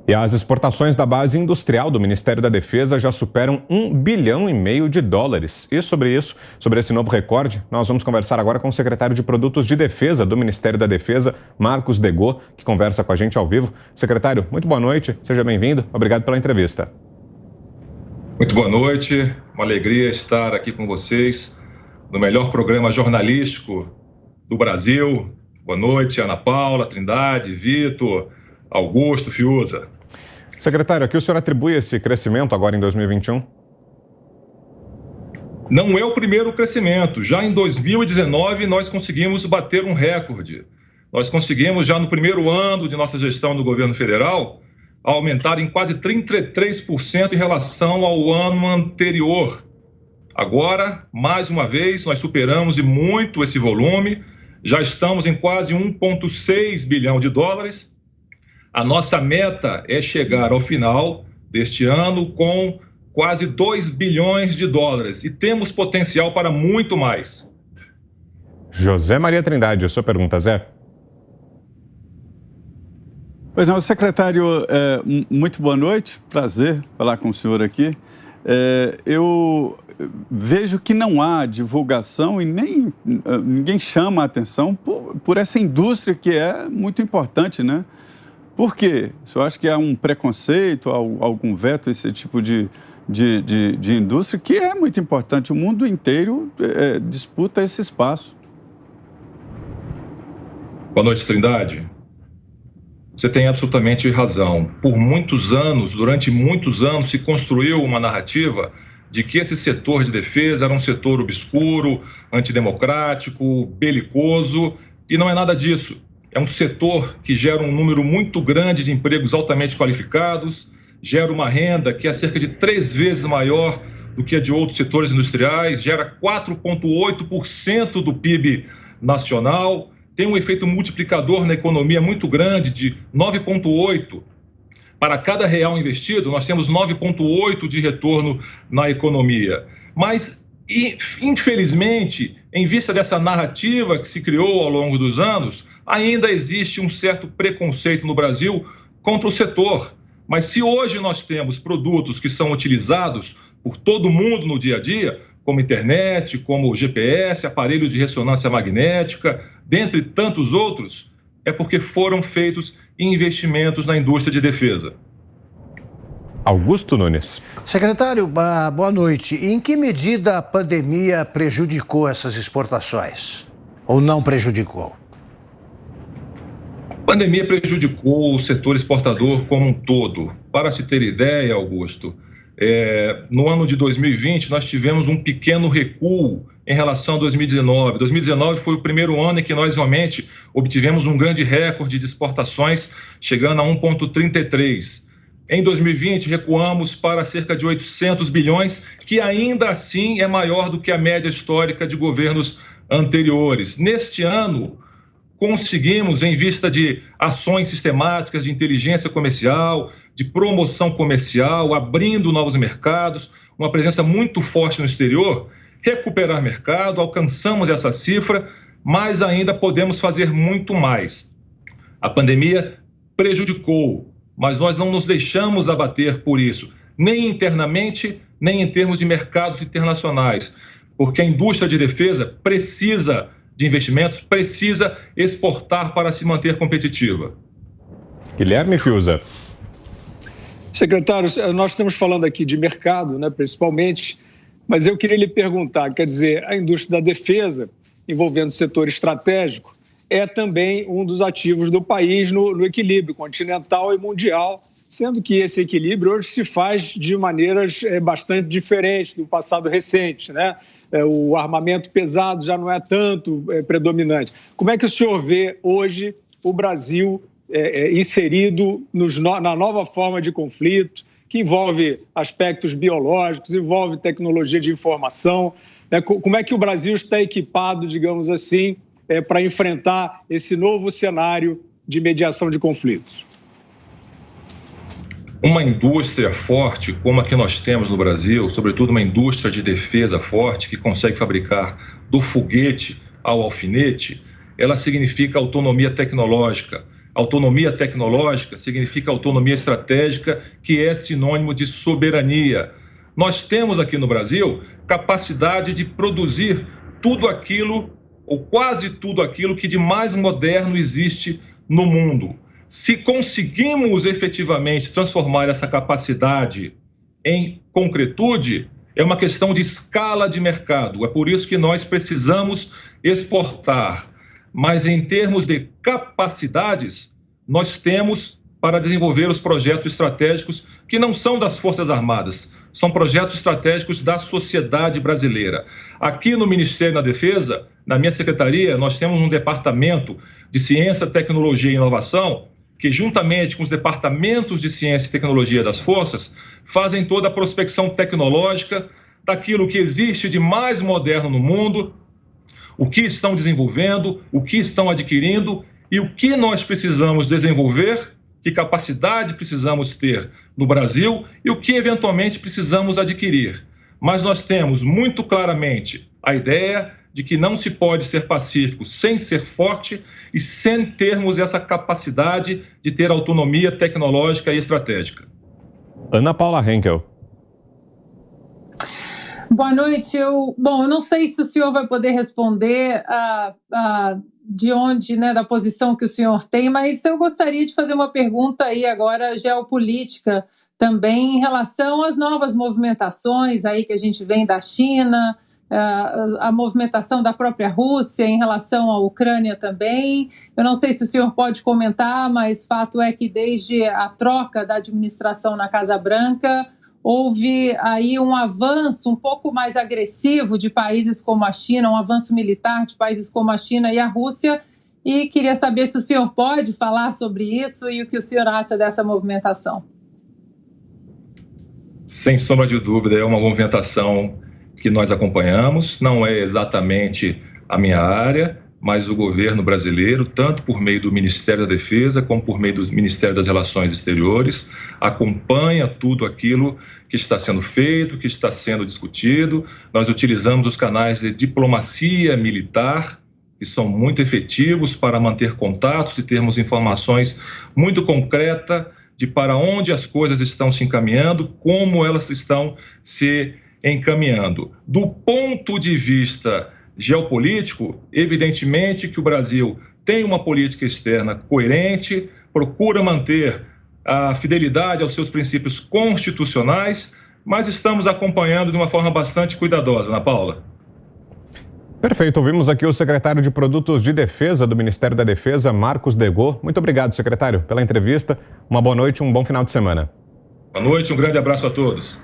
E as exportações da base industrial do Ministério da Defesa já superam US$ 1,5 bilhão de dólares. E sobre isso, sobre esse novo recorde, nós vamos conversar agora com o secretário de Produtos de Defesa do Ministério da Defesa, Marcos Degot, que conversa com a gente ao vivo. Secretário, muito boa noite, seja bem-vindo, obrigado pela entrevista. Muito boa noite, uma alegria estar aqui com vocês no melhor programa jornalístico do Brasil. Boa noite, Ana Paula, Trindade, Vitor, Augusto, Fiuza. Secretário, a que o senhor atribui esse crescimento agora em 2021? Não é o primeiro crescimento. Já em 2019, nós conseguimos bater um recorde. Nós conseguimos, já no primeiro ano de nossa gestão no governo federal, aumentar em quase 33% em relação ao ano anterior. Agora, mais uma vez, nós superamos e muito esse volume. Já estamos em quase US$ 1,6 bilhão. A nossa meta é chegar ao final deste ano com quase US$ 2 bilhões e temos potencial para muito mais. José Maria Trindade, a sua pergunta, Zé. Pois não, secretário, muito boa noite, prazer falar com o senhor aqui. Eu vejo que não há divulgação e nem ninguém chama a atenção por essa indústria que é muito importante, né? Por quê? O senhor acha que há um preconceito, algum veto a esse tipo de indústria que é muito importante? O mundo inteiro disputa esse espaço. Boa noite, Trindade. Você tem absolutamente razão. Por muitos anos, durante muitos anos, se construiu uma narrativa de que esse setor de defesa era um setor obscuro, antidemocrático, belicoso, e não é nada disso. É um setor que gera um número muito grande de empregos altamente qualificados, gera uma renda que é cerca de 3 vezes maior do que a de outros setores industriais, gera 4,8% do PIB nacional, tem um efeito multiplicador na economia muito grande de 9,8%. Para cada real investido, nós temos 9,8% de retorno na economia. Mas, infelizmente, em vista dessa narrativa que se criou ao longo dos anos, ainda existe um certo preconceito no Brasil contra o setor. Mas se hoje nós temos produtos que são utilizados por todo mundo no dia a dia, como internet, como GPS, aparelhos de ressonância magnética, dentre tantos outros, é porque foram feitos investimentos na indústria de defesa. Augusto Nunes. Secretário, boa noite. Em que medida a pandemia prejudicou essas exportações? Ou não prejudicou? A pandemia prejudicou o setor exportador como um todo. Para se ter ideia, Augusto, no ano de 2020 nós tivemos um pequeno recuo em relação a 2019. 2019 foi o primeiro ano em que nós realmente obtivemos um grande recorde de exportações, chegando a 1,33. Em 2020 recuamos para cerca de 800 bilhões, que ainda assim é maior do que a média histórica de governos anteriores. Neste ano, conseguimos, em vista de ações sistemáticas de inteligência comercial, de promoção comercial, abrindo novos mercados, uma presença muito forte no exterior, recuperar mercado, alcançamos essa cifra, mas ainda podemos fazer muito mais. A pandemia prejudicou, mas nós não nos deixamos abater por isso, nem internamente, nem em termos de mercados internacionais, porque a indústria de defesa precisa de investimentos, precisa exportar para se manter competitiva. Guilherme Fiuza. Secretário, nós estamos falando aqui de mercado, né, principalmente, mas eu queria lhe perguntar, quer dizer, a indústria da defesa, envolvendo o setor estratégico, é também um dos ativos do país no equilíbrio continental e mundial, sendo que esse equilíbrio hoje se faz de maneiras bastante diferentes do passado recente, né? O armamento pesado já não é tanto predominante. Como é que o senhor vê hoje o Brasil inserido na nova forma de conflito, que envolve aspectos biológicos, envolve tecnologia de informação? Como é que o Brasil está equipado, digamos assim, para enfrentar esse novo cenário de mediação de conflitos? Uma indústria forte como a que nós temos no Brasil, sobretudo uma indústria de defesa forte que consegue fabricar do foguete ao alfinete, ela significa autonomia tecnológica. Autonomia tecnológica significa autonomia estratégica, que é sinônimo de soberania. Nós temos aqui no Brasil capacidade de produzir tudo aquilo, ou quase tudo aquilo, que de mais moderno existe no mundo. Se conseguimos efetivamente transformar essa capacidade em concretude, é uma questão de escala de mercado. É por isso que nós precisamos exportar. Mas em termos de capacidades, nós temos para desenvolver os projetos estratégicos que não são das Forças Armadas, são projetos estratégicos da sociedade brasileira. Aqui no Ministério da Defesa, na minha secretaria, nós temos um departamento de Ciência, Tecnologia e Inovação, que juntamente com os departamentos de Ciência e Tecnologia das Forças, fazem toda a prospecção tecnológica daquilo que existe de mais moderno no mundo, o que estão desenvolvendo, o que estão adquirindo e o que nós precisamos desenvolver, que capacidade precisamos ter no Brasil e o que eventualmente precisamos adquirir. Mas nós temos muito claramente a ideia de que não se pode ser pacífico sem ser forte e sem termos essa capacidade de ter autonomia tecnológica e estratégica. Ana Paula Henkel. Boa noite. Eu não sei se o senhor vai poder responder de onde, né, da posição que o senhor tem, mas eu gostaria de fazer uma pergunta aí agora geopolítica também em relação às novas movimentações aí que a gente vem da China, a movimentação da própria Rússia em relação à Ucrânia também. Eu não sei se o senhor pode comentar, mas fato é que desde a troca da administração na Casa Branca, houve aí um avanço um pouco mais agressivo de países como a China, um avanço militar de países como a China e a Rússia, e queria saber se o senhor pode falar sobre isso e o que o senhor acha dessa movimentação. Sem sombra de dúvida, é uma movimentação que nós acompanhamos, não é exatamente a minha área, mas o governo brasileiro, tanto por meio do Ministério da Defesa, como por meio do Ministério das Relações Exteriores, acompanha tudo aquilo que está sendo feito, que está sendo discutido. Nós utilizamos os canais de diplomacia militar, que são muito efetivos para manter contatos e termos informações muito concretas de para onde as coisas estão se encaminhando, como elas estão se encaminhando. Do ponto de vista geopolítico, evidentemente que o Brasil tem uma política externa coerente, procura manter a fidelidade aos seus princípios constitucionais, mas estamos acompanhando de uma forma bastante cuidadosa, Ana Paula. Perfeito, ouvimos aqui o secretário de Produtos de Defesa do Ministério da Defesa, Marcos Degot. Muito obrigado, secretário, pela entrevista. Uma boa noite e um bom final de semana. Boa noite, um grande abraço a todos.